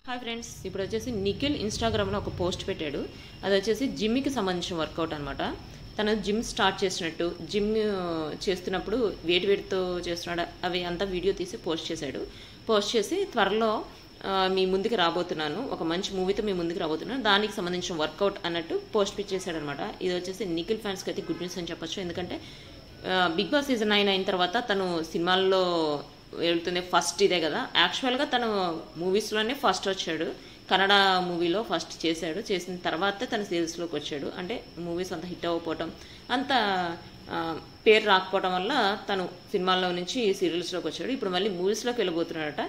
Hi friends, ఇప్పుడు వచ్చేసి నిఖిల్ ఇన్స్టాగ్రామ్లో ఒక పోస్ట్ పెట్టాడు. అది వచ్చేసి జిమ్కి సంబంధించిన వర్కౌట్ అనమాట. తను జిమ్ స్టార్ట్ చేసినట్టు, జిమ్ చేస్తున్నప్పుడు వేటితో చేస్తున్నాడు అవి అంతా వీడియో తీసి పోస్ట్ చేశాడు. పోస్ట్ చేసి త్వరలో మీ ముందుకు రాబోతున్నాను, ఒక మంచి మూవీతో మీ ముందుకు రాబోతున్నాను, దానికి సంబంధించిన వర్కౌట్ అన్నట్టు పోస్ట్ చేశాడు అనమాట. ఇది వచ్చేసి నిఖిల్ ఫ్యాన్స్కి అయితే గుడ్ న్యూస్ అని చెప్పొచ్చు. ఎందుకంటే బిగ్ బాస్ సీజన్ 9 అయిన తర్వాత తను సినిమాల్లో వెళ్తుంది ఫస్ట్ ఇదే కదా. యాక్చువల్గా తను మూవీస్లోనే ఫస్ట్ వచ్చాడు, కన్నడ మూవీలో ఫస్ట్ చేశాడు. చేసిన తర్వాతే తను సీరియల్స్లోకి వచ్చాడు. అంటే మూవీస్ అంత హిట్ అవ్వకపోవటం, అంత పేరు రాకపోవడం వల్ల తను సినిమాల్లో నుంచి సీరియల్స్లోకి వచ్చాడు. ఇప్పుడు మళ్ళీ మూవీస్లోకి వెళ్ళబోతున్నాడట.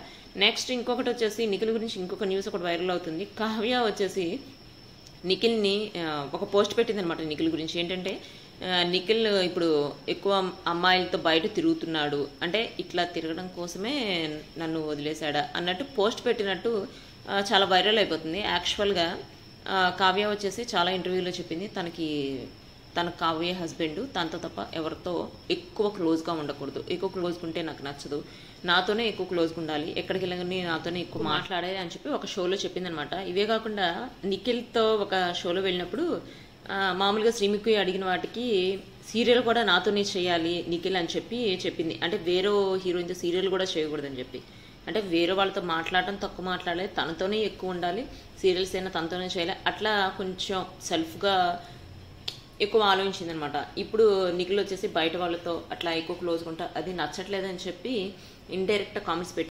నెక్స్ట్ ఇంకొకటి వచ్చేసి నిఖిల్ గురించి ఇంకొక న్యూస్ ఒకటి వైరల్ అవుతుంది. కావ్య వచ్చేసి నిఖిల్ని ఒక పోస్ట్ పెట్టింది అనమాట. నిఖిల్ గురించి ఏంటంటే, నిఖిల్ ఇప్పుడు ఎక్కువ అమ్మాయిలతో బయట తిరుగుతున్నాడు, అంటే ఇట్లా తిరగడం కోసమే నన్ను వదిలేశాడా అన్నట్టు పోస్ట్ పెట్టినట్టు చాలా వైరల్ అయిపోతుంది. యాక్చువల్గా కావ్య వచ్చేసి చాలా ఇంటర్వ్యూలో చెప్పింది, తన కావ్య హస్బెండ్ తనతో తప్ప ఎవరితో ఎక్కువ క్లోజ్గా ఉండకూడదు, ఎక్కువ క్లోజ్గా ఉంటే నాకు నచ్చదు, నాతోనే ఎక్కువ క్లోజ్గా ఉండాలి, ఎక్కడికి వెళ్ళగానే నాతోనే ఎక్కువ మాట్లాడాలి అని చెప్పి ఒక షోలో చెప్పింది అనమాట. ఇవే కాకుండా నిఖిల్తో ఒక షోలో వెళ్ళినప్పుడు మామూలుగా శ్రీముఖి అడిగిన వాటికి సీరియల్ కూడా నాతోనే చేయాలి నిఖిల్ అని చెప్పి చెప్పింది. అంటే వేరే హీరోయిన్తో సీరియల్ కూడా చేయకూడదని చెప్పి, అంటే వేరే వాళ్ళతో మాట్లాడటం తక్కువ మాట్లాడాలి, తనతోనే ఎక్కువ ఉండాలి, సీరియల్స్ అయినా తనతోనే చేయాలి, అట్లా కొంచెం సెల్ఫ్గా ఎక్కువ ఆలోచించింది అనమాట. ఇప్పుడు నిఖిల్ వచ్చేసి బయట వాళ్ళతో అట్లా ఎక్కువ క్లోజ్గా ఉంటా అది నచ్చట్లేదని చెప్పి ఇండైరెక్ట్ కామెంట్స్ పెట్టి